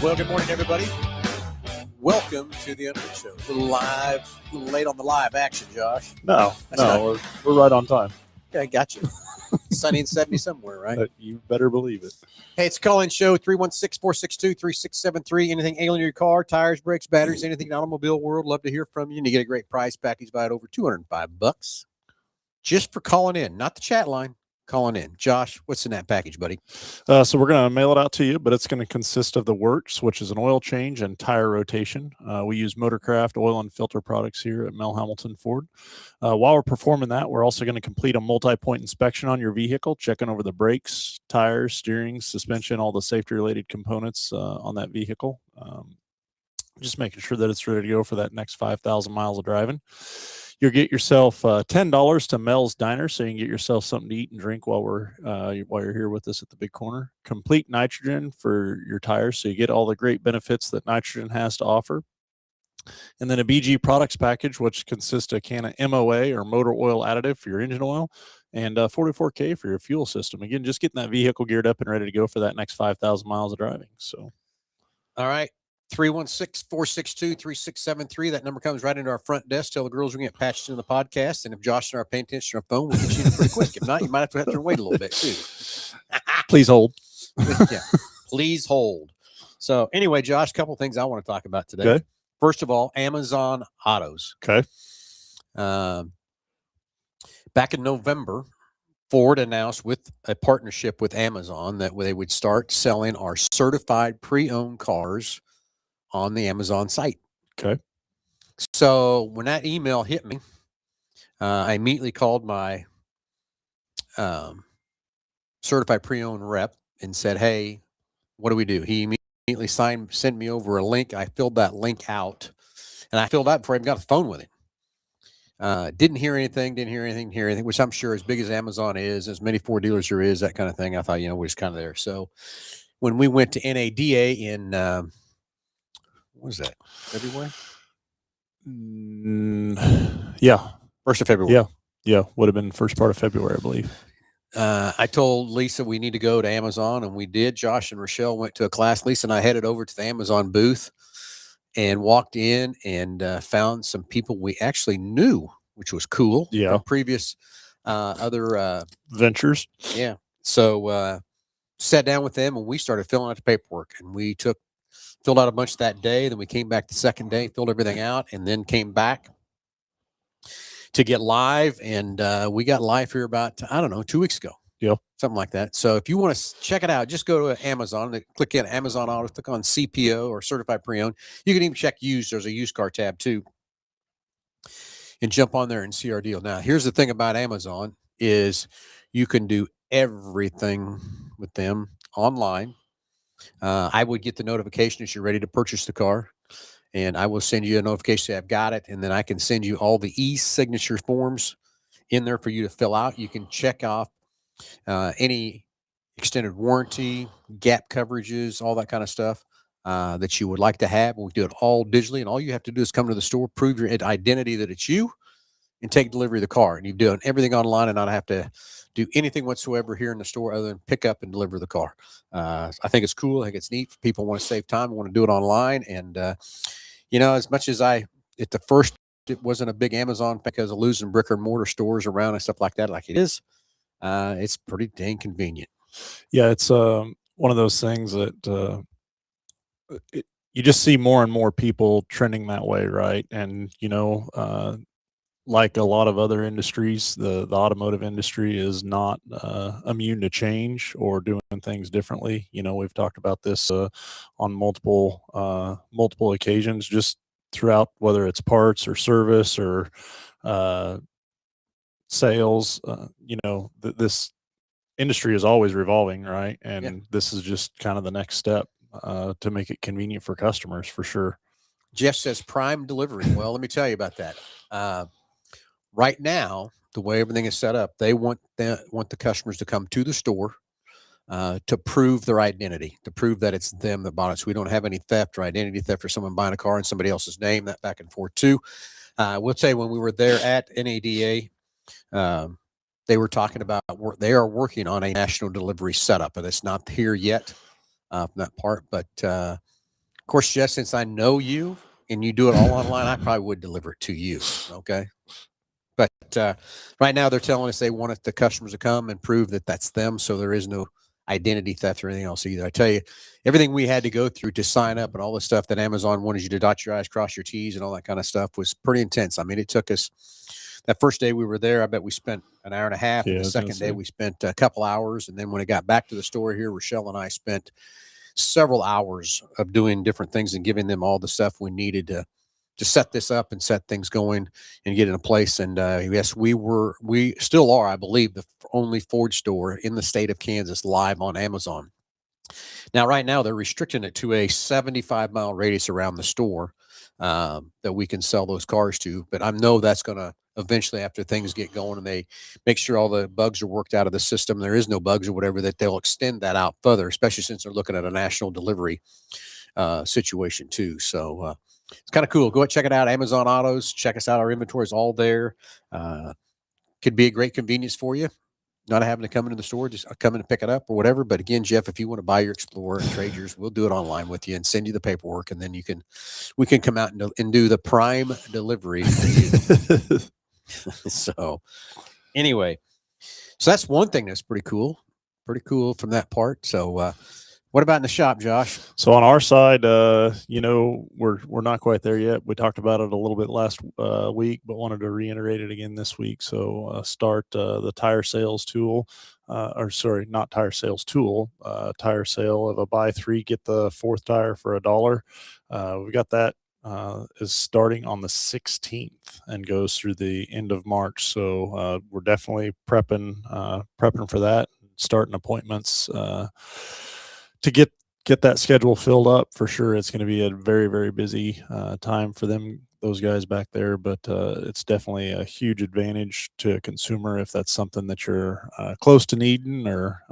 Well, good morning, everybody. Welcome to the Unreal Show. A little late on the live action, Josh. No, we're right on time. Okay, got you. Sunny and 70 somewhere, right? You better believe it. Hey, it's a call-in show, 316-462-3673. Anything ailing your car, tires, brakes, batteries, anything in the automobile world, love to hear from you. And you get a great price package by it over $205 just for calling in, not the chat line. Calling in. Josh, what's in that package, buddy? So we're going to mail it out to you, but it's going to consist of the works, which is an oil change and tire rotation. We use Motorcraft oil and filter products here at Mel Hambelton Ford. While we're performing that, we're also going to complete a multi-point inspection on your vehicle, checking over the brakes, tires, steering, suspension, all the safety-related components on that vehicle. Just making sure that it's ready to go for that next 5,000 miles of driving. You'll get yourself $10 to Mel's Diner, so you can get yourself something to eat and drink while you're here with us at the Big Corner. Complete nitrogen for your tires, so you get all the great benefits that nitrogen has to offer. And then a BG products package, which consists of a can of MOA or motor oil additive for your engine oil, and 44K for your fuel system. Again, just getting that vehicle geared up and ready to go for that next 5,000 miles of driving. So, all right. 316-462-3673. That number comes right into our front desk. Tell the girls we get patched into the podcast. And if Josh and I are paying attention to our phone, we'll get you in pretty quick. If not, you might have to wait a little bit too. Please hold. Yeah, please hold. So anyway, Josh, a couple of things I want to talk about today. Okay. First of all, Amazon Autos. Okay. Back in November, Ford announced with a partnership with Amazon that they would start selling our certified pre-owned cars on the Amazon site. Okay. So when that email hit me, I immediately called my certified pre-owned rep and said, hey, what do we do? He immediately sent me over a link. I filled that link out, and I filled out before I even got the phone with him. Didn't hear anything, which I'm sure as big as Amazon is, as many Ford dealers there is, that kind of thing. I thought, we're just kind of there. So when we went to NADA in, what was that, February? Yeah. 1st of February. Yeah. Would have been first part of February, I believe. I told Lisa we need to go to Amazon, and we did. Josh and Rochelle went to a class. Lisa and I headed over to the Amazon booth and walked in and found some people we actually knew, which was cool. Yeah. From previous other ventures. Yeah. So sat down with them, and we started filling out the paperwork, and we filled out a bunch that day. Then we came back the second day, filled everything out, and then came back to get live. And we got live here about, 2 weeks ago. Yeah. Something like that. So if you want to check it out, just go to Amazon and click in Amazon Auto, click on CPO or Certified Pre-Owned. You can even check used. There's a used car tab too. And jump on there and see our deal. Now, here's the thing about Amazon is you can do everything with them online. I would get the notification as you're ready to purchase the car, and I will send you a notification say I've got it, and then I can send you all the e-signature forms in there for you to fill out. You can check off any extended warranty, gap coverages, all that kind of stuff that you would like to have. We do it all digitally, and all you have to do is come to the store, prove your identity that it's you, and take delivery of the car. And you've done everything online and not have to do anything whatsoever here in the store other than pick up and deliver the car. I think it's cool. I think it's neat. People want to save time, want to do it online. And, as much as at the first, it wasn't a big Amazon because of losing brick and mortar stores around and stuff like that, like it is. It's pretty dang convenient. Yeah, it's one of those things that you just see more and more people trending that way, right? And like a lot of other industries, the automotive industry is not immune to change or doing things differently. We've talked about this on multiple occasions, just throughout, whether it's parts or service or sales. This industry is always revolving, right? And This is just kind of the next step to make it convenient for customers, for sure. Jeff says prime delivery. Well, let me tell you about that. Right now, the way everything is set up, they want the customers to come to the store to prove their identity, to prove that it's them that bought it. So we don't have any theft or identity theft or someone buying a car in somebody else's name, that back and forth too. We'll tell you, when we were there at NADA, they were talking about they are working on a national delivery setup, and it's not here yet from that part. But course, Jeff, since I know you and you do it all online, I probably would deliver it to you. Okay. But right now they're telling us they want the customers to come and prove that that's them. So there is no identity theft or anything else either. I tell you, everything we had to go through to sign up and all the stuff that Amazon wanted you to dot your I's, cross your T's, and all that kind of stuff was pretty intense. I mean, it took us that first day we were there. I bet we spent an hour and a half. Yeah, And the second day we spent a couple hours. And then when it got back to the store here, Rochelle and I spent several hours of doing different things and giving them all the stuff we needed to set this up and set things going and get in a place. And yes, we still are, I believe, the only Ford store in the state of Kansas live on Amazon. Now, right now, they're restricting it to a 75-mile radius around the store that we can sell those cars to. But I know that's going to eventually, after things get going and they make sure all the bugs are worked out of the system, there is no bugs or whatever, that they'll extend that out further, especially since they're looking at a national delivery situation too. So it's kind of cool. Go and check it out. Amazon Autos. Check us out. Our inventory is all there. Could be a great convenience for you. Not having to come into the store, just come in and pick it up or whatever. But again, Jeff, if you want to buy your Explorer and trade yours, we'll do it online with you and send you the paperwork, and then we can come out and do the prime delivery for you. So anyway, so that's one thing that's pretty cool from that part. So what about in the shop, Josh? So on our side, we're not quite there yet. We talked about it a little bit last week, but wanted to reiterate it again this week. So start the tire sales tool, not tire sales tool, tire sale of a buy three, get the fourth tire for $1. We got that is starting on the 16th and goes through the end of March. So we're definitely prepping for that, starting appointments to get that schedule filled up. For sure, it's going to be a very, very busy time for those guys back there, but it's definitely a huge advantage to a consumer if that's something that you're close to needing or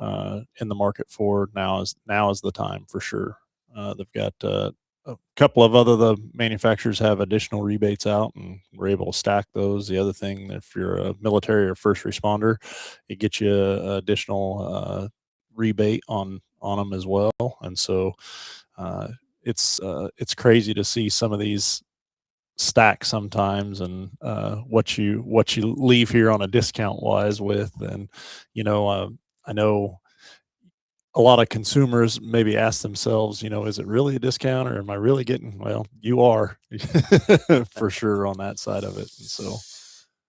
in the market for. Now is the time for sure. They've got a couple of the manufacturers have additional rebates out, and we're able to stack those. The other thing, if you're a military or first responder, it gets you additional rebate on them as well. And so it's crazy to see some of these stacks sometimes, and what you leave here on a discount wise with. And I know a lot of consumers maybe ask themselves, is it really a discount, or am I really getting? Well, you are for sure on that side of it. And so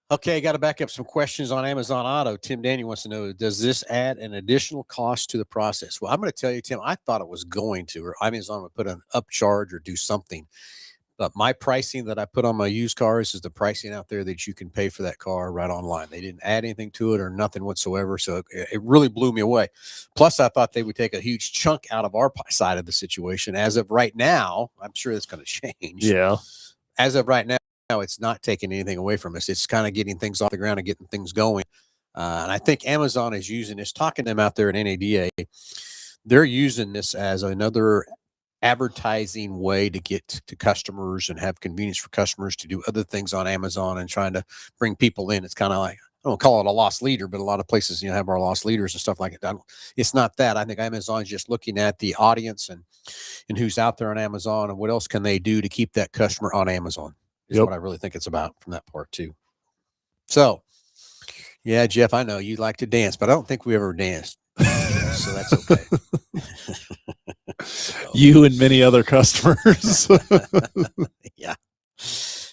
okay, got to back up some questions on Amazon Auto. Tim Daniel wants to know, does this add an additional cost to the process? Well, I'm going to tell you, Tim, I thought it was going to, or Amazon would put an upcharge or do something. But my pricing that I put on my used cars is the pricing out there that you can pay for that car right online. They didn't add anything to it or nothing whatsoever. So it really blew me away. Plus, I thought they would take a huge chunk out of our side of the situation. As of right now, I'm sure it's going to change. Yeah. As of right now, it's not taking anything away from us. It's kind of getting things off the ground and getting things going. And I think Amazon is using this, talking to them out there at NADA. They're using this as another advertising way to get to customers and have convenience for customers to do other things on Amazon and trying to bring people in. It's kind of like, I don't call it a lost leader, but a lot of places, have our lost leaders and stuff like it. It's not that. I think Amazon is just looking at the audience and who's out there on Amazon and what else can they do to keep that customer on Amazon is what I really think it's about from that part too. So, yeah, Jeff, I know you like to dance, but I don't think we ever danced. So that's okay. You and many other customers.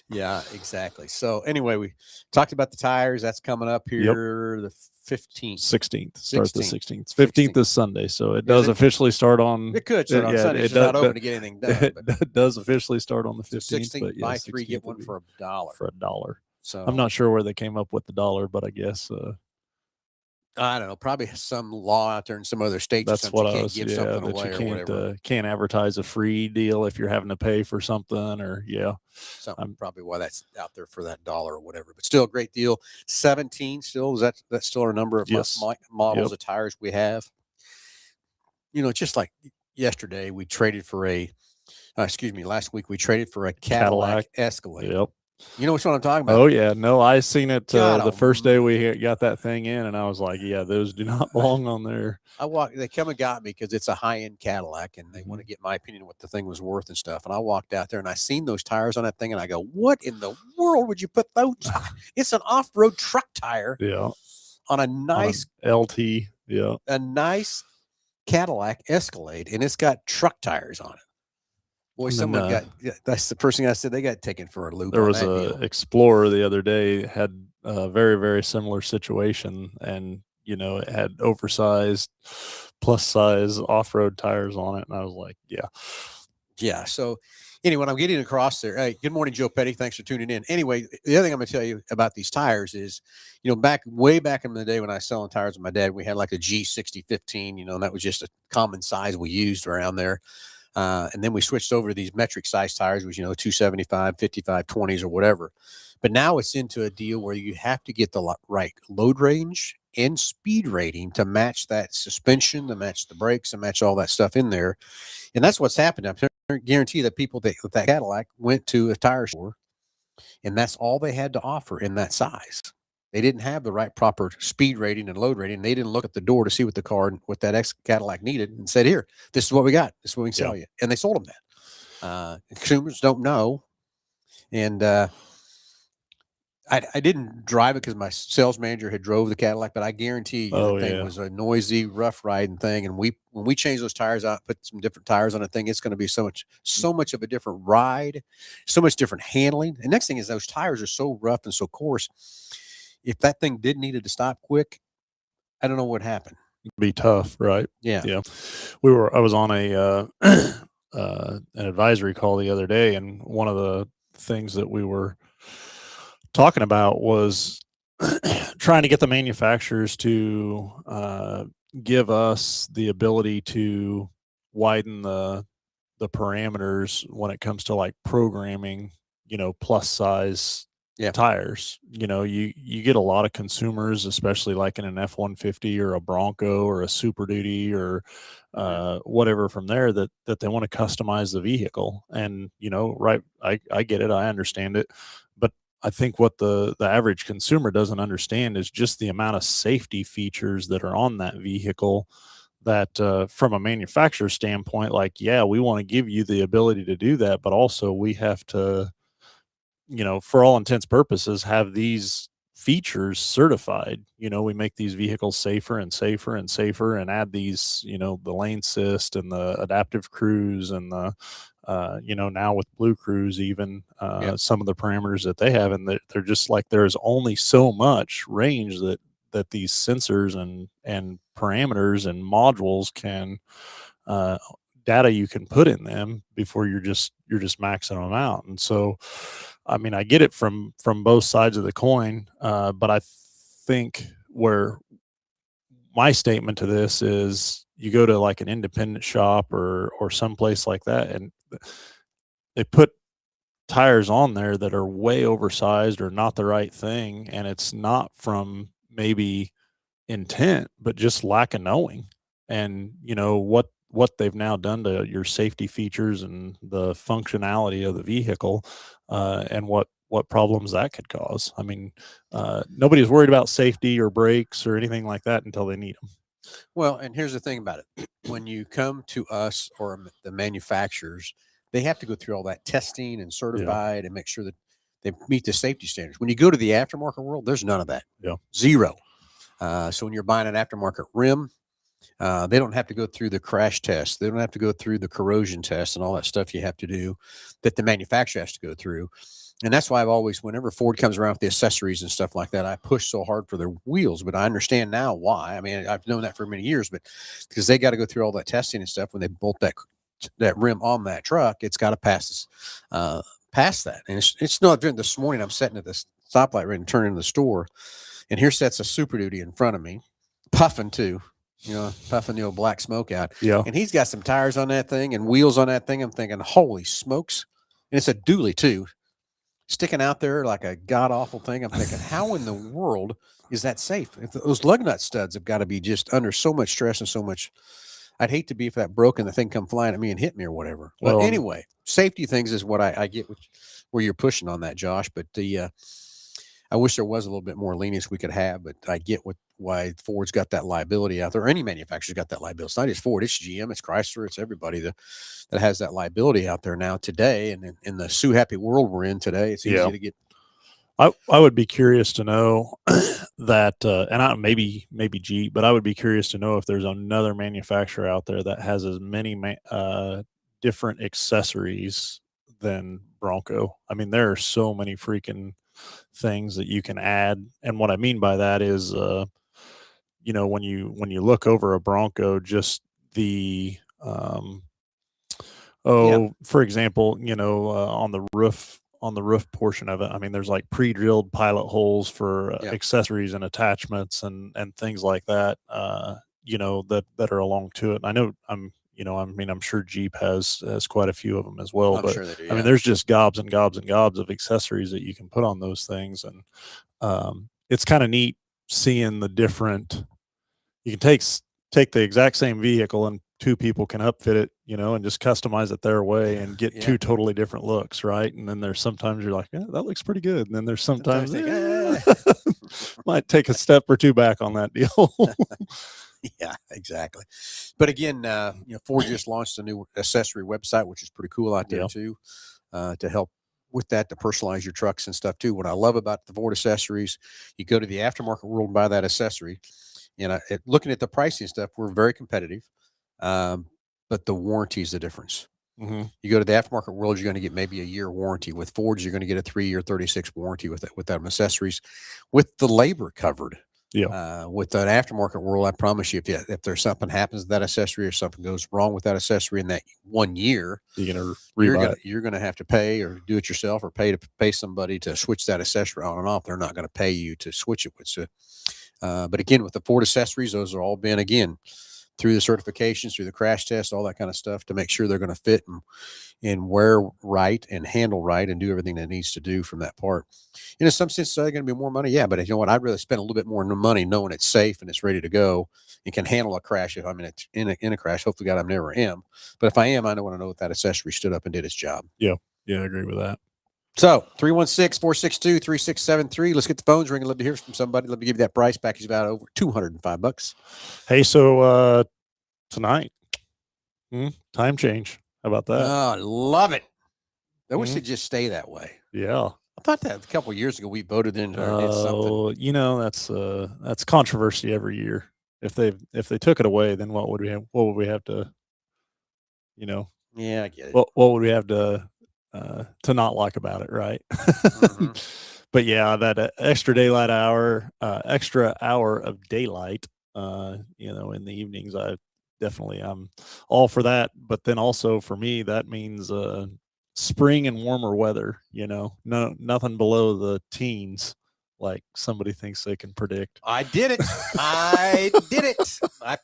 Yeah, exactly. So anyway, we talked about the tires. That's coming up here the 15th. 16th. Starts the 16th. 15th is Sunday. So it does officially start on. It could start on Sunday. It's not open to get anything done. It does officially start on the 15th. 16th, but buy three, get one for $1. For $1. So I'm not sure where they came up with the $1, but I guess I don't know. Probably some law out there in some other states. That's what I was. Give something away you or whatever. Can't advertise a free deal if you're having to pay for something, or something. Probably why that's out there for that $1 or whatever. But still a great deal. 17 still is that's still our number of models of tires we have. Just like yesterday, we traded for last week we traded for a Cadillac Escalade. Yep. You know which one I'm talking about? Oh yeah, no, I seen it God the first day almighty. we got that thing in, and I was like, yeah, those do not belong on there. They come and got me because it's a high end Cadillac and they want Mhm. to get my opinion of what the thing was worth and stuff. And I walked out there and I seen those tires on that thing and I go, what in the world would you put those? It's an off road truck tire Yeah, on a on nice, an LT. Yeah, a nice Cadillac Escalade and it's got truck tires on it. Boy, and then someone that's the first thing I said. They got taken for a loop there on was that a deal. Explorer the other day had a very very similar situation, and it had oversized plus size off road tires on it, and I was like, yeah, Yeah. So, anyway, I'm getting across there. Hey, good morning, Joe Petty. Thanks for tuning in. Anyway, the other thing I'm going to tell you about these tires is, way back in the day when I was selling tires with my dad, we had like a G6015, and that was just a common size we used around there. And then we switched over to these metric size tires, which, 275, 55, 20s or whatever. But now it's into a deal where you have to get the right load range and speed rating to match that suspension, to match the brakes, to match all that stuff in there. And that's what's happened. I guarantee that people with that Cadillac went to a tire store and that's all they had to offer in that size. They didn't have the right proper speed rating and load rating. They didn't look at the door to see what the car, what that Cadillac needed and said, here, this is what we got. This is what we can yeah. sell you. And they sold them that. Consumers don't know. And I didn't drive it because my sales manager had drove the Cadillac, but I guarantee you Oh that thing yeah, was a noisy, rough riding thing. And when we change those tires out, put some different tires on the thing, it's going to be so much of a different ride, so much different handling. And next thing is those tires are so rough and so coarse. If that thing did needed to stop quick, I don't know what happened. be tough, right? Yeah. Yeah, I was on a an advisory call the other day, and one of the things that we were talking about was trying to get the manufacturers to give us the ability to widen the parameters when it comes to like programming, plus size Yeah. tires. You get a lot of consumers, especially like in an F-150 or a Bronco or a Super Duty or whatever from there, that they want to customize the vehicle. And right, I get it, I understand it, but I think what the average consumer doesn't understand is just the amount of safety features that are on that vehicle, that from a manufacturer standpoint, like, yeah, we want to give you the ability to do that, but also we have to, for all intents purposes, have these features certified. We make these vehicles safer and safer and safer, and add these, the lane assist and the adaptive cruise and the now with Blue Cruise, even Yeah. some of the parameters that they have, and they're just like, there's only so much range that these sensors and parameters and modules can uh, data you can put in them before you're just maxing them out. And so, I mean, I get it from both sides of the coin, but I think where my statement to this is, you go to like an independent shop or someplace like that, and they put tires on there that are way oversized or not the right thing, and it's not from maybe intent, but just lack of knowing. And what they've now done to your safety features and the functionality of the vehicle, and what problems that could cause. I mean, nobody's worried about safety or brakes or anything like that until they need them. Well, and here's the thing about it. When you come to us or the manufacturers, they have to go through all that testing and Yeah, certified and make sure that they meet the safety standards. When you go to the aftermarket world, there's none of that. yeah, Zero. So when you're buying an aftermarket rim, they don't have to go through the crash test. They don't have to go through the corrosion test and all that stuff you have to do that the manufacturer has to go through. And that's why I've always, whenever Ford comes around with the accessories and stuff like that, I push so hard for their wheels. But I understand now why. I mean, I've known that for many years, but because they got to go through all that testing and stuff when they bolt that rim on that truck, it's got to pass that. And it's not during this morning. I'm sitting at this stoplight ready to turn into the store, and here sits a Super Duty in front of me, puffing too. Puffing the old black smoke out. yeah. And he's got some tires on that thing and wheels on that thing. I'm thinking, holy smokes. And it's a dually too, sticking out there like a god awful thing. I'm thinking, how in the world is that safe? If those lug nut studs have got to be just under so much stress and so much I'd hate to be if that broke and the thing come flying at me and hit me or whatever. But Well, anyway, safety things is what I get where you're pushing on that, Josh. But I wish there was a little bit more lenience we could have, but I get why Ford's got that liability out there, or any manufacturer's got that liability. It's not just Ford, it's GM, it's Chrysler, it's everybody that has that liability out there now today. And in the sue happy world we're in today, it's easy to get. I would be curious to know that, and maybe Jeep, but I would be curious to know if there's another manufacturer out there that has as many different accessories than Bronco. I mean, there are so many freaking things that you can add, and what I mean by that is, you know, when you look over a Bronco, just the for example, you know, on the roof portion of it, I mean, there's like pre-drilled pilot holes for accessories and attachments and things like that, you know, that are along to it. And I know I'm sure Jeep has quite a few of them as well. But sure they do, I mean, there's just gobs and gobs and gobs of accessories that you can put on those things. And it's kind of neat seeing the different, you can take the exact same vehicle and two people can upfit it, you know, and just customize it their way and get two totally different looks, right? And then there's sometimes you're like, that looks pretty good. And then there's sometimes might take a step or two back on that deal. Yeah, exactly. But again, Ford just launched a new accessory website, which is pretty cool out there too, to help with that, to personalize your trucks and stuff too. What I love about the Ford accessories, you go to the aftermarket world and buy that accessory. And looking at the pricing stuff, we're very competitive. But the warranty is the difference. Mm-hmm. You go to the aftermarket world, you're going to get maybe a year warranty. With Fords, you're going to get a 3-year, 36 warranty with them accessories, with the labor covered. Yeah. With an aftermarket world, I promise you, if there's something happens to that accessory or something goes wrong with that accessory in that 1 year, you're gonna have to pay or do it yourself or pay somebody to switch that accessory on and off. They're not going to pay you to switch it with. So, but again, with the Ford accessories, those are all been through the certifications, through the crash test, all that kind of stuff to make sure they're going to fit and wear right and handle right and do everything that it needs to do from that part. And in some sense, they're going to be more money. Yeah, but you know what? I'd rather spend a little bit more money knowing it's safe and it's ready to go and can handle a crash if I'm in a crash. Hopefully, God, I never am. But if I am, I want to know that accessory stood up and did its job. Yeah, I agree with that. So 316-462-3673. Let's get the phones ringing. Love to hear from somebody. Let me give you that price package about over $205. Hey, so tonight, time change. How about that? Oh, I love it. I wish they'd just stay that way. Yeah. I thought that a couple of years ago we voted in or did something. You know, that's controversy every year. If they took it away, then what would we have to, you know? Yeah, I get it. What would we have to not like about it, right? Mm-hmm. But yeah, that extra hour of daylight, you know, in the evenings, I'm all for that. But then also for me, that means spring and warmer weather, you know, nothing below the teens like somebody thinks they can predict. I did it. I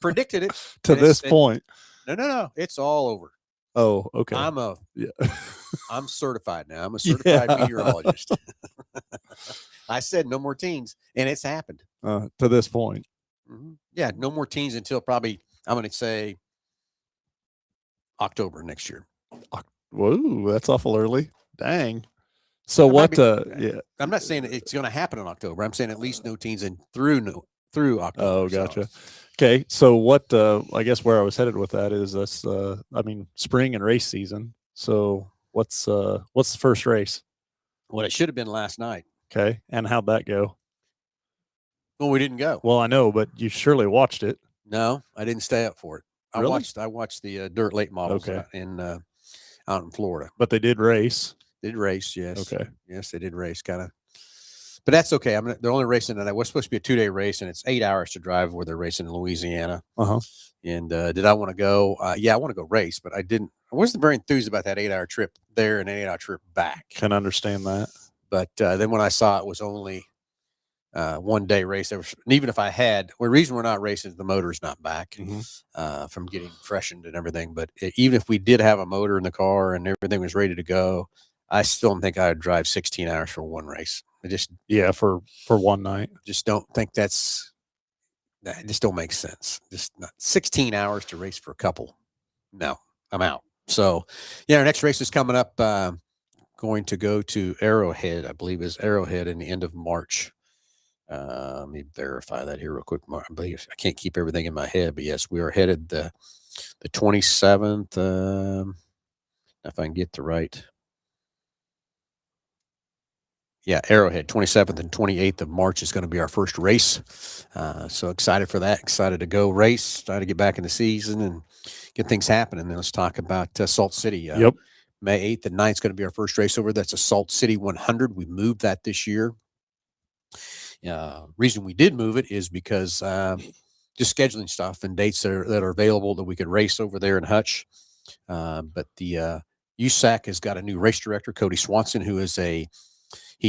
predicted it. To this point. No. It's all over. Oh, okay. I'm certified now. I'm a certified meteorologist. I said no more teens, and it's happened. To this point. Mm-hmm. Yeah, no more teens until probably, I'm going to say, October next year. Whoa, that's awful early. Dang. So what? I'm not saying it's going to happen in October. I'm saying at least no teens through October. Oh, gotcha. Okay, so what? I guess where I was headed with that is this. I mean, spring and race season. So what's the first race? Well, it should have been last night. Okay, and how'd that go? Well, we didn't go. Well, I know, but you surely watched it. No, I didn't stay up for it. Really? I watched the dirt late models out in Florida. But they did race. Did race, yes. Okay. Yes, they did race, kind of. But that's okay. They're only racing tonight. It was supposed to be a 2-day race, and it's 8 hours to drive where they're racing in Louisiana. And did I want to go? Yeah, I want to go race, but I didn't. I wasn't very enthused about that 8-hour trip there and an 8-hour trip back. Can understand that. But then when I saw it was only 1-day race, and even if I had, the reason we're not racing is the motor's not back from getting freshened and everything. But even if we did have a motor in the car and everything was ready to go, I still don't think I would drive 16 hours for one race. I just for one night. Just don't think that's That just don't make sense. Just not 16 hours to race for a couple. No, I'm out. So, yeah, our next race is coming up. Going to go to Arrowhead, I believe is Arrowhead in the end of March. Let me verify that here real quick. I believe I can't keep everything in my head, but yes, we are headed the 27th. If I can get the right. Yeah, Arrowhead, 27th and 28th of March is going to be our first race. So excited for that. Excited to go race. Excited to get back in the season and get things happening. And then let's talk about Salt City. Yep. May 8th and 9th is going to be our first race over. That's a Salt City 100. We moved that this year. Reason we did move it is because just scheduling stuff and dates that are available that we could race over there in Hutch. But the USAC has got a new race director, Cody Swanson, who is he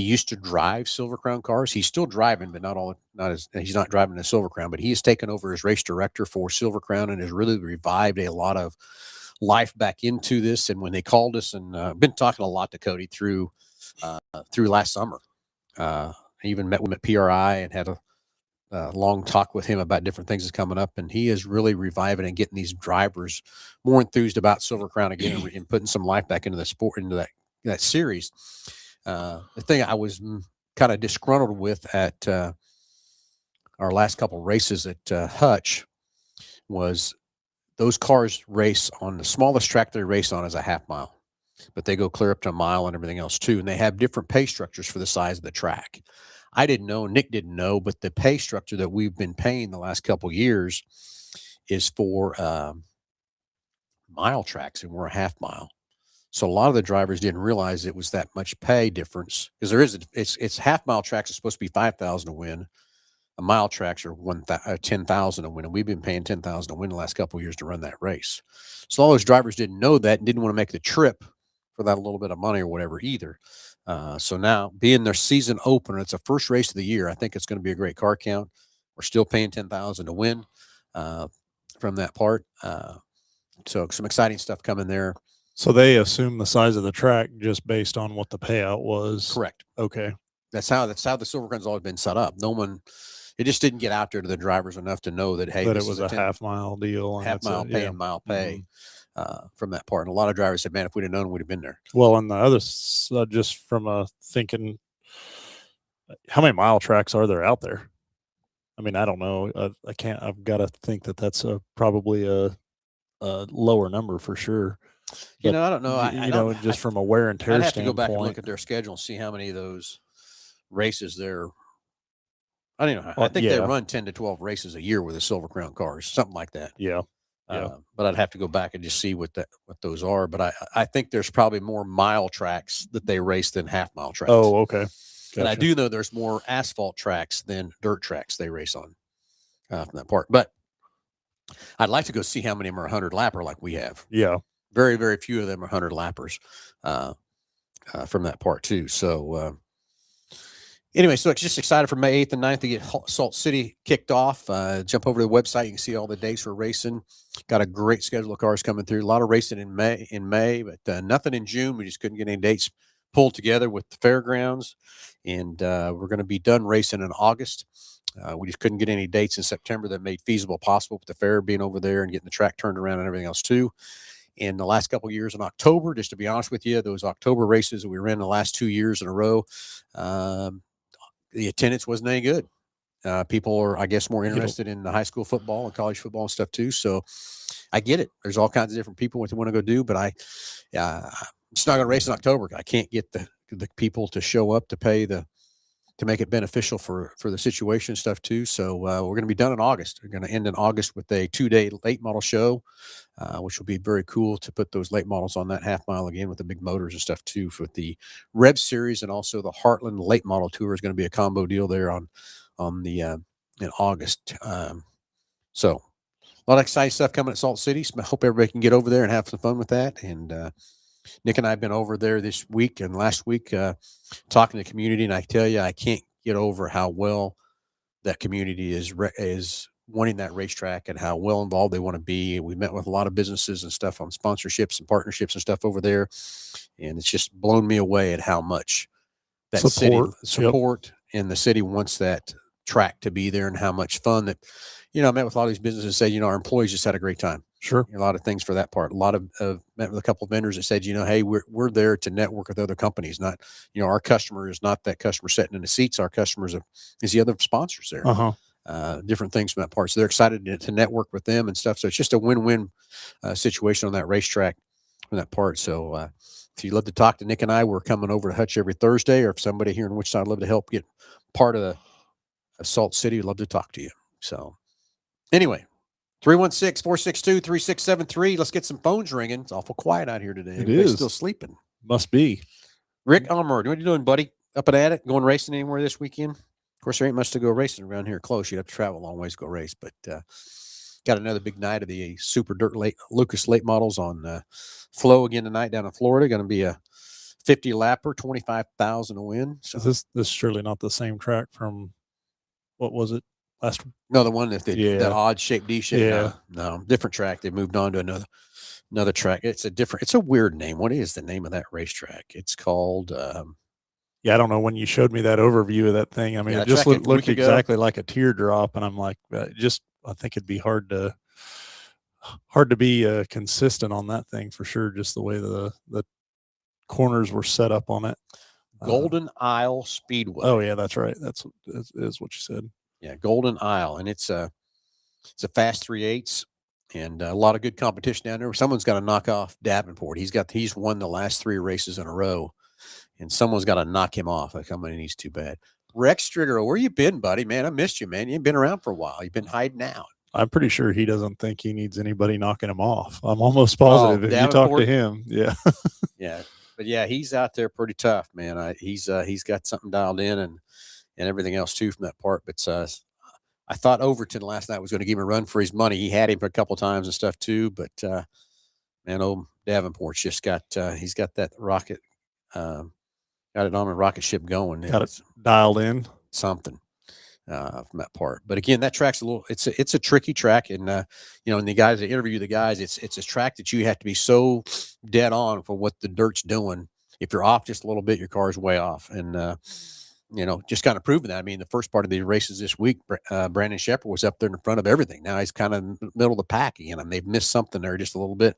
used to drive Silver Crown cars. He's still driving, but he's not driving a Silver Crown, but he has taken over as race director for Silver Crown and has really revived a lot of life back into this. And when they called us, and been talking a lot to Cody through last summer, I even met him at PRI and had a long talk with him about different things that's coming up. And he is really reviving and getting these drivers more enthused about Silver Crown again and putting some life back into the sport, into that series. The thing I was kind of disgruntled with at our last couple races at Hutch was those cars race on the smallest track they race on is a half mile, but they go clear up to a mile and everything else too. And they have different pay structures for the size of the track. I didn't know, Nick didn't know, but the pay structure that we've been paying the last couple of years is for mile tracks, and we're a half mile. So a lot of the drivers didn't realize it was that much pay difference, because it's half mile tracks are supposed to be 5,000 to win. A mile tracks are 10,000 to win, and we've been paying 10,000 to win the last couple of years to run that race. So all those drivers didn't know that and didn't want to make the trip for that little bit of money or whatever either. So now, being their season opener, it's the first race of the year. I think it's going to be a great car count. We're still paying 10,000 to win from that part. So some exciting stuff coming there. So they assume the size of the track just based on what the payout was. Correct. Okay. That's how the Silver Crown's always been set up. No one, it just didn't get out there to the drivers enough to know that, hey, that this it was is a half mile deal. Half mile pay and mile pay from that part. And a lot of drivers said, man, if we'd have known, we'd have been there. Well, and the other, just from thinking, how many mile tracks are there out there? I mean, I don't know. I've got to think that that's probably a lower number for sure. But, I don't know. Just from a wear and tear standpoint. I'd have to go back and look at their schedule and see how many of those races there. I don't know. I think they run 10 to 12 races a year with the Silver Crown cars, something like that. Yeah. But I'd have to go back and just see what those are. But I think there's probably more mile tracks that they race than half mile tracks. Oh, okay. Gotcha. And I do know there's more asphalt tracks than dirt tracks they race on from that part. But I'd like to go see how many of them are 100 lapper like we have. Yeah. Very, very few of them are 100 lappers from that part too. So anyway, so it's just excited for May 8th and 9th to get Salt City kicked off. Jump over to the website. You can see all the dates we're racing. Got a great schedule of cars coming through. A lot of racing in May, but nothing in June. We just couldn't get any dates pulled together with the fairgrounds. And we're going to be done racing in August. We just couldn't get any dates in September that made feasible possible with the fair being over there and getting the track turned around and everything else too. In the last couple of years in October, just to be honest with you, those October races that we ran the last 2 years in a row, the attendance wasn't any good. People are, I guess, more interested in the high school football and college football and stuff too. So I get it. There's all kinds of different people what they want to go do, but I'm just not going to race in October. I can't get the people to show up to pay to make it beneficial for the situation and stuff too. So we're going to be done in August. We're going to end in August with a 2-day late model show, which will be very cool to put those late models on that half mile again with the big motors and stuff too for the Rev Series, and also the Heartland late model tour is going to be a combo deal there on the in August. So a lot of exciting stuff coming at Salt City. So I hope everybody can get over there and have some fun with that. And Nick and I have been over there this week and last week talking to the community, and I tell you, I can't get over how well that community is wanting that racetrack and how well involved they want to be. We met with a lot of businesses and stuff on sponsorships and partnerships and stuff over there, and it's just blown me away at how much that support and the city wants that track to be there, and how much fun that I met with a lot of these businesses that say, our employees just had a great time. Sure. A lot of things for that part. A lot of met with a couple of vendors that said, hey, we're there to network with other companies. Not, our customer is not that customer sitting in the seats. Our customers is the other sponsors there. Different things from that part. So they're excited to network with them and stuff. So it's just a win-win situation on that racetrack from that part. So if you'd love to talk to Nick and I, we're coming over to Hutch every Thursday, or if somebody here in Wichita would love to help get part of Salt City, we'd love to talk to you. So anyway, 316-462-3673. Let's get some phones ringing. It's awful quiet out here today. Everybody's still sleeping. Must be. Rick Elmer, what are you doing, buddy? Up and at it? Going racing anywhere this weekend? Of course, there ain't much to go racing around here close. You'd have to travel a long ways to go race. But got another big night of the Super Dirt Lucas late models on Flow again tonight down in Florida. Going to be a 50 lapper, 25,000 to win. So this is surely not the same track from, what was it? Last one? No, the one that odd shape D shape. Yeah. No, different track. They moved on to another track. It's a weird name. What is the name of that racetrack? It's called I don't know. When you showed me that overview of that thing, I mean, it just looked exactly like a teardrop, and I'm like, I think it'd be hard to be consistent on that thing for sure. Just the way the corners were set up on it. Golden Isle Speedway. Oh yeah, that's right. That's what you said. Yeah, Golden Isle, and it's a fast 3/8, and a lot of good competition down there. Someone's got to knock off Davenport. He's won the last 3 races in a row, and someone's got to knock him off. Like, how many he's too bad. Rex Trigger, where you been, buddy? Man, I missed you, man. You ain't been around for a while. You've been hiding out. I'm pretty sure he doesn't think he needs anybody knocking him off. I'm almost positive if Davenport? You talk to him. Yeah. Yeah. But yeah, he's out there pretty tough, man. He's got something dialed in and everything else too from that part. But I thought Overton last night was going to give him a run for his money. He had him for a couple of times and stuff too. But man, old Davenport's just he's got that rocket, got it on a rocket ship going. Got it dialed in. Something from that part. But again, that track's it's a tricky track, and and the guys that interview the guys, it's a track that you have to be so dead on for what the dirt's doing. If you're off just a little bit, your car's way off, and just kind of proving that. I mean, the first part of the races this week, Brandon Shepherd was up there in front of everything. Now he's kind of in the middle of the pack again, and they've missed something there just a little bit.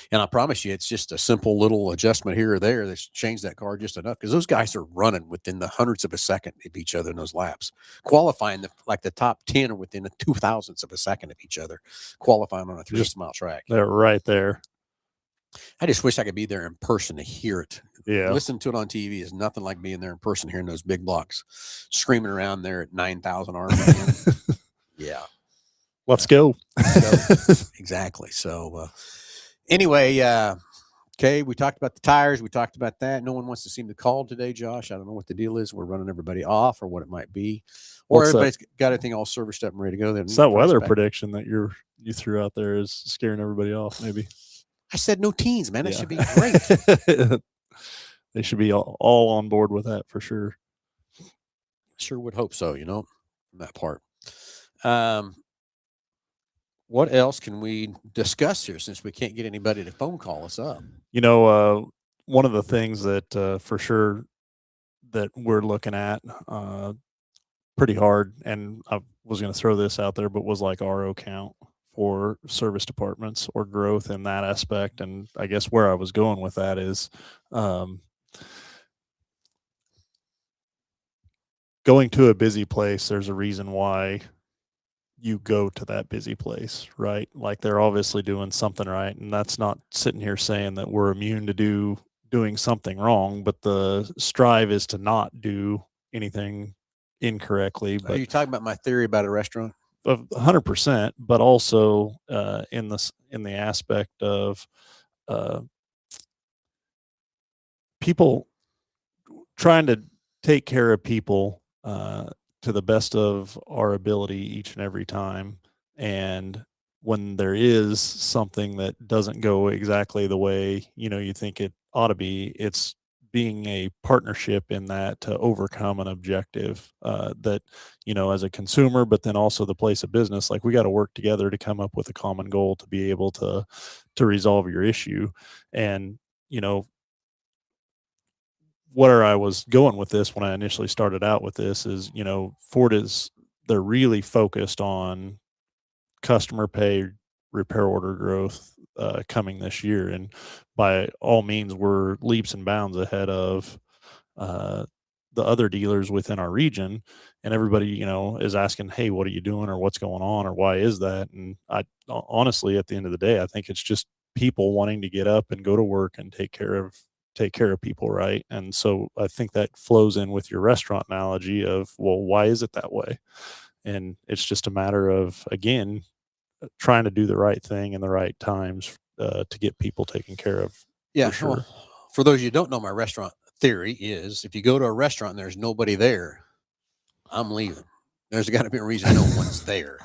And I promise you, it's just a simple little adjustment here or there that's changed that car just enough, because those guys are running within the hundredths of a second of each other in those laps, qualifying the top 10 are within the 2,000ths of a second of each other, qualifying on a 3-mile track. They're right there. I just wish I could be there in person to hear it. Yeah. Listen to it on TV is nothing like being there in person, hearing those big blocks screaming around there at 9,000 RPM. Yeah. Let's go. Exactly. So, anyway, okay, we talked about the tires. We talked about that. No one wants to seem to call today, Josh. I don't know what the deal is. We're running everybody off or what it might be. Or everybody's got everything all serviced up and ready to go. It's that weather prediction that you threw out there is scaring everybody off, maybe. I said no teens, man. It should be great. They should be all on board with that for sure. Sure would hope so, that part. What else can we discuss here, since we can't get anybody to phone call us up? One of the things that for sure that we're looking at pretty hard, and I was going to throw this out there, but was like RO count for service departments or growth in that aspect. And I guess where I was going with that is going to a busy place. There's a reason why you go to that busy place, right? Like, they're obviously doing something right. And that's not sitting here saying that we're immune to doing something wrong, but the strive is to not do anything incorrectly. But are you talking about my theory about a restaurant? 100%, but also in the aspect of people trying to take care of people to the best of our ability each and every time. And when there is something that doesn't go exactly the way you think it ought to be, it's being a partnership in that to overcome an objective that as a consumer, but then also the place of business, like, we got to work together to come up with a common goal to be able to resolve your issue. And where I was going with this when I initially started out with this is, Ford has they're really focused on customer pay, repair order growth coming this year, and by all means, we're leaps and bounds ahead of the other dealers within our region, and everybody is asking, hey, what are you doing, or what's going on, or why is that? And I honestly, at the end of the day, I think it's just people wanting to get up and go to work and take care of people, right? And so I think that flows in with your restaurant analogy of, well, why is it that way? And it's just a matter of, again, trying to do the right thing in the right times to get people taken care of. Yeah, for sure. well, for those of you who don't know, my restaurant theory is if you go to a restaurant and there's nobody there, I'm leaving. There's got to be a reason no one's there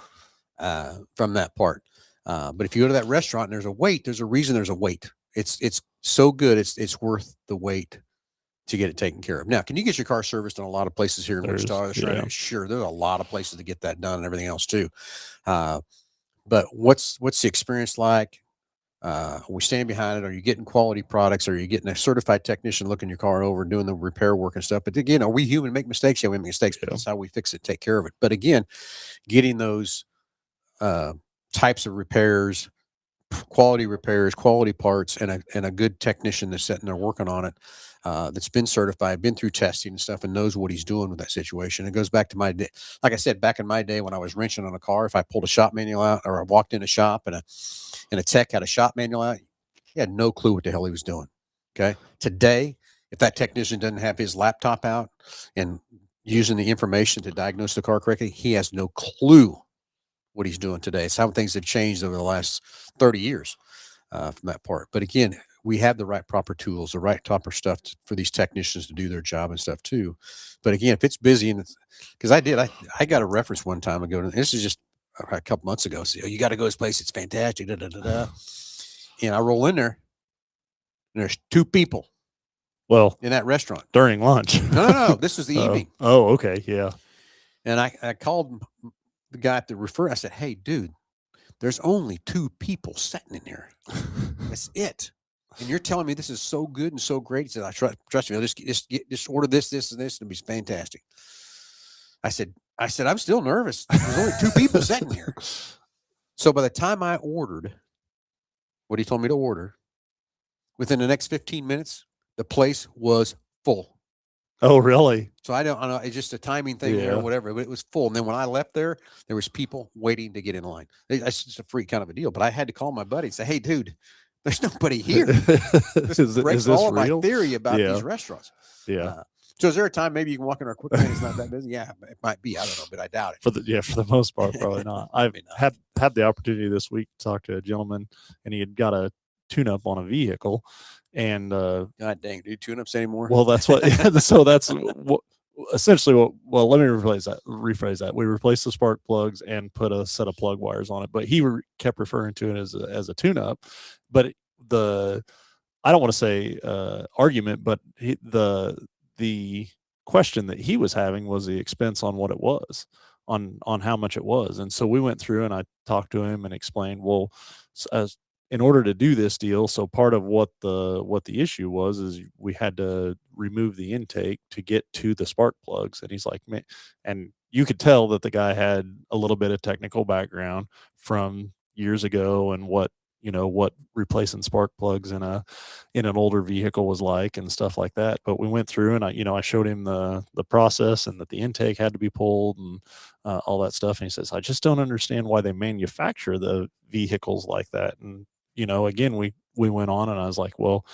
from that part. But if you go to that restaurant and there's a wait, there's a reason there's a wait. It's so good. It's worth the wait to get it taken care of. Now, can you get your car serviced in a lot of places here in Wichita? Sure. There's a lot of places to get that done and everything else too. But what's the experience like? We stand behind it. Are you getting quality products? Are you getting a certified technician looking your car over and doing the repair work and stuff? But again, are we human, make mistakes? Yeah, we make mistakes, but that's how we fix it, take care of it. But again, getting those types of repairs, quality parts, and a good technician that's sitting there working on it, that's been certified, been through testing and stuff, and knows what he's doing with that situation. It goes back to my day. Like I said, back in my day when I was wrenching on a car, if I pulled a shop manual out, or I walked in a shop and a tech had a shop manual out, he had no clue what the hell he was doing. Okay. Today, if that technician doesn't have his laptop out and using the information to diagnose the car correctly, he has no clue what he's doing today. It's how things have changed over the last 30 years from that part. But again, we have the right proper tools, the right proper stuff for these technicians to do their job and stuff too. But again, if it's busy, and because I got a reference one time ago, and this is just a couple months ago. So, you got to go to this place. It's fantastic. Da, da, da, da. And I roll in there, and there's 2 people. Well, in that restaurant during lunch. No. This was the evening. Oh, okay, yeah. And I called the guy at the refer. I said, "Hey, dude, there's only 2 people sitting in here. That's it. And you're telling me this is so good and so great." He said, "I trust me. I'll just order this, and this, and it'll be fantastic." I said, "I'm still nervous. There's only 2 people sitting here." So by the time I ordered what he told me to order, within the next 15 minutes, the place was full. Oh, really? So I don't know. It's just a timing thing there or whatever, but it was full. And then when I left there was people waiting to get in line. That's just a freak kind of a deal. But I had to call my buddy and say, "Hey, dude, there's nobody here." This breaks all of my theory about these restaurants. Yeah. So is there a time maybe you can walk in our quick lane? It's not that busy. Yeah, it might be. I don't know, but I doubt it. For the most part, probably not. I've had the opportunity this week to talk to a gentleman, and he had got a tune-up on a vehicle. And God dang, do you tune-ups anymore? Well, that's what. So that's what, essentially what. Well, let me rephrase that. We replaced the spark plugs and put a set of plug wires on it. But he kept referring to it as a tune-up. But I don't want to say argument, but the question that he was having was the expense on what it was, on how much it was. And so we went through and I talked to him and explained, well, in order to do this deal, so part of what the issue was is we had to remove the intake to get to the spark plugs. And he's like, man, and you could tell that the guy had a little bit of technical background from years ago and what replacing spark plugs in an older vehicle was like and stuff like that. But we went through and I showed him the process and that the intake had to be pulled and all that stuff. And he says, "I just don't understand why they manufacture the vehicles like that." And again, we went on and I was like, well,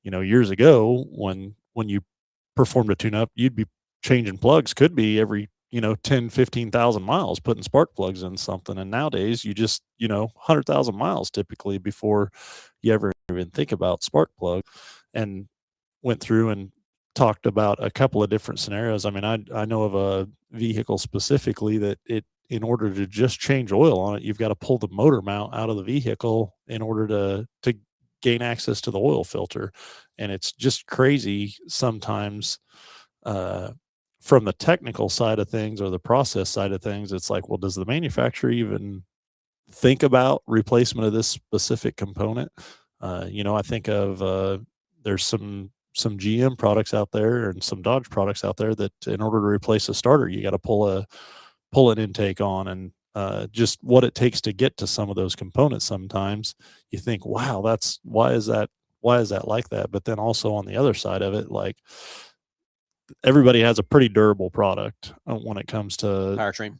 years ago when you performed a tune-up, you'd be changing plugs, could be every 10, 15,000 miles, putting spark plugs in something. And nowadays you just 100,000 miles typically before you ever even think about spark plug. And went through and talked about a couple of different scenarios. I mean, I know of a vehicle specifically that in order to just change oil on it, you've got to pull the motor mount out of the vehicle in order to gain access to the oil filter. And it's just crazy sometimes from the technical side of things or the process side of things. It's like, well, does the manufacturer even think about replacement of this specific component? I think of there's some GM products out there and some Dodge products out there that in order to replace a starter, you got to pull pullet intake on, and just what it takes to get to some of those components. Sometimes you think, wow, why is that like that? But then also on the other side of it, like, everybody has a pretty durable product when it comes to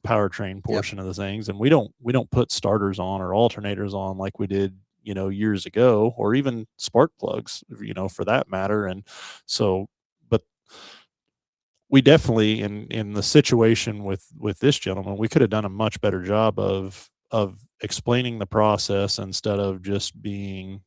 powertrain portion of the things, and we don't put starters on or alternators on like we did, years ago, or even spark plugs, for that matter. And so, but we definitely, in the situation with this gentleman, we could have done a much better job of explaining the process instead of just being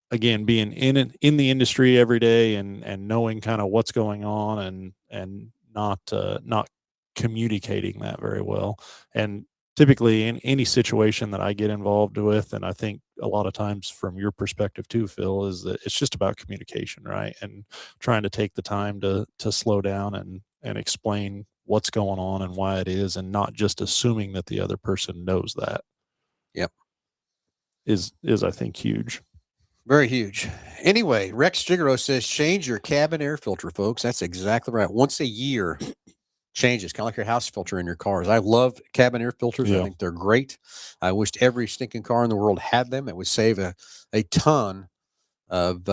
again, being in the industry every day, and knowing kind of what's going on, and not communicating that very well. And typically in any situation that I get involved with, and I think a lot of times from your perspective too, Phil, is that it's just about communication, right? And trying to take the time to slow down and explain what's going on and why it is, and not just assuming that the other person knows that. Yep. Is I think huge. Very huge. Anyway, Rex Gigaro says, change your cabin air filter, folks. That's exactly right. Once a year, changes, kind of like your house filter in your cars. I love cabin air filters. Yeah. I think they're great. I wished every stinking car in the world had them. It would save a ton of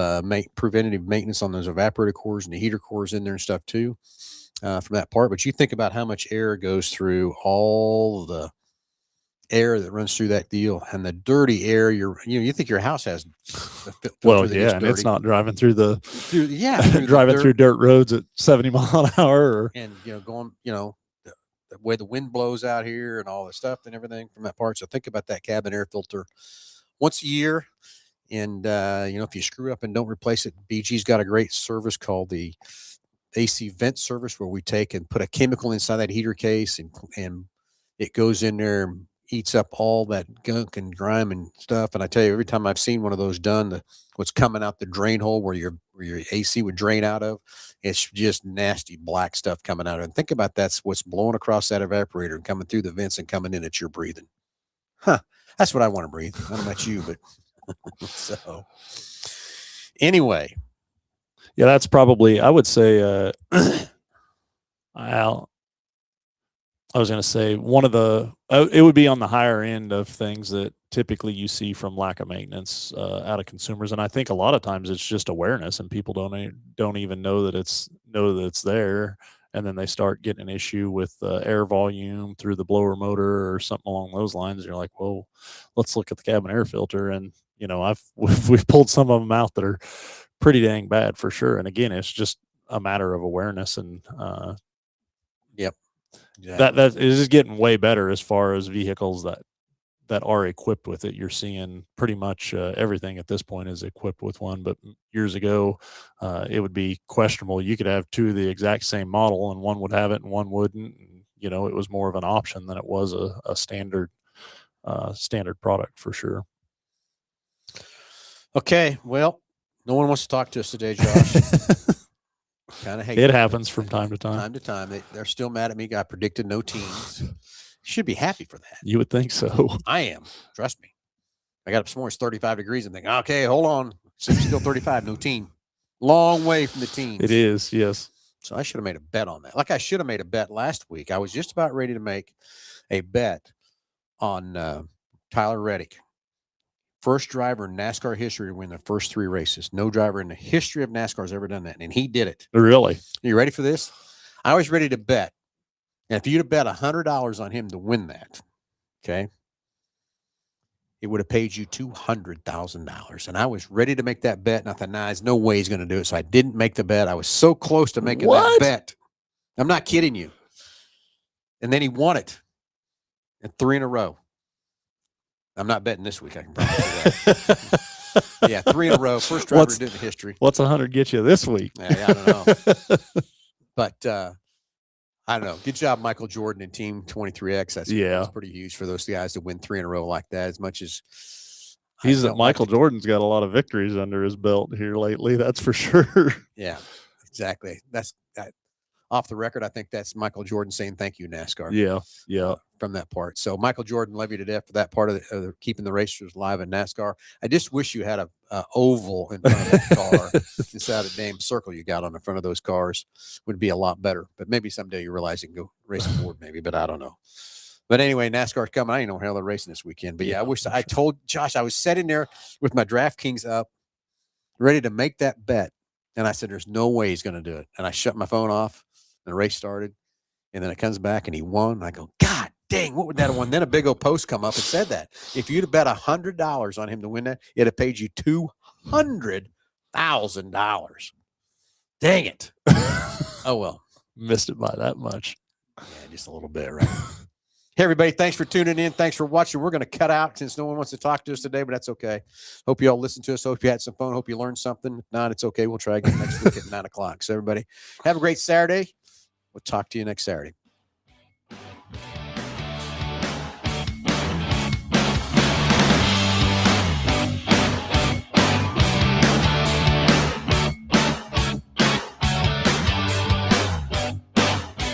preventative maintenance on those evaporator cores and the heater cores in there and stuff too, from that part. But you think about how much air goes through all the air that runs through that deal, and the dirty air. You think your house has well, yeah, and it's not driving through through driving through dirt roads at 70 mile an hour, and going the way the wind blows out here and all the stuff and everything from that part. So think about that cabin air filter once a year, and if you screw up and don't replace it, BG's got a great service called the AC vent service, where we take and put a chemical inside that heater case, and it goes in there and eats up all that gunk and grime and stuff. And I tell you, every time I've seen one of those done, what's coming out the drain hole where your AC would drain out of, it's just nasty black stuff coming out of it. And think about that's what's blowing across that evaporator and coming through the vents and coming in that you're breathing. That's what I want to breathe. I don't know about you, but so anyway. Yeah, that's probably, I would say, I was going to say one of the, it would be on the higher end of things that typically you see from lack of maintenance out of consumers. And I think a lot of times it's just awareness, and people don't even know that it's there. And then they start getting an issue with air volume through the blower motor or something along those lines. And you're like, well, let's look at the cabin air filter. And, we've pulled some of them out that are pretty dang bad for sure. And again, it's just a matter of awareness, and yep. Exactly. That is getting way better as far as vehicles that are equipped with it. You're seeing pretty much everything at this point is equipped with one. But years ago, it would be questionable. You could have two of the exact same model, and one would have it and one wouldn't. And, it was more of an option than it was a standard product for sure. Okay, well, no one wants to talk to us today, Josh. Kind of hate it. Happens from time to time. They're still mad at me. I predicted no teams. Should be happy for that. You would think so. I am. Trust me. I got up this morning, it's 35 degrees. I'm thinking, okay, hold on. It's still 35, no team. Long way from the teams. It is, yes. So I should have made a bet on that. Like I should have made a bet last week. I was just about ready to make a bet on Tyler Reddick. First driver in NASCAR history to win the first 3 races. No driver in the history of NASCAR has ever done that, and he did it. Really? Are you ready for this? I was ready to bet. And if you'd have bet $100 on him to win that, okay, it would have paid you $200,000. And I was ready to make that bet, and I thought, there's no way he's going to do it. So I didn't make the bet. I was so close to making that bet. I'm not kidding you. And then he won it in 3 in a row. I'm not betting this week. I can promise you that. Yeah, 3 in a row. First driver to do it in history. What's 100 get you this week? Yeah, I don't know. But I don't know. Good job, Michael Jordan and Team 23X. That's pretty huge for those guys to win 3 in a row like that. As much as Michael Jordan's got a lot of victories under his belt here lately. That's for sure. Yeah, exactly. off the record, I think that's Michael Jordan saying thank you, NASCAR. Yeah. From that part. So Michael Jordan love you to death for that part of keeping the racers alive in NASCAR. I just wish you had a oval in front of that car instead of a damn circle you got on the front of those cars. Would be a lot better. But maybe someday you realize you can go race a Ford, maybe. But I don't know. But anyway, NASCAR's coming. I ain't know how they're racing this weekend. But yeah, I wish I told Josh. I was sitting there with my DraftKings up, ready to make that bet, and I said, "There's no way he's going to do it." And I shut my phone off. And the race started, and then it comes back, and he won. And I go, God dang, what would that have won? Then a big old post come up and said that if you'd have bet $100 on him to win that, it'd have paid you $200,000. Dang it! Oh well, missed it by that much. Yeah, just a little bit, right? Hey, everybody, thanks for tuning in. Thanks for watching. We're going to cut out since no one wants to talk to us today, but that's okay. Hope you all listened to us. Hope you had some fun. Hope you learned something. If not, it's okay. We'll try again next week at 9 o'clock. So, everybody, have a great Saturday. We'll talk to you next Saturday.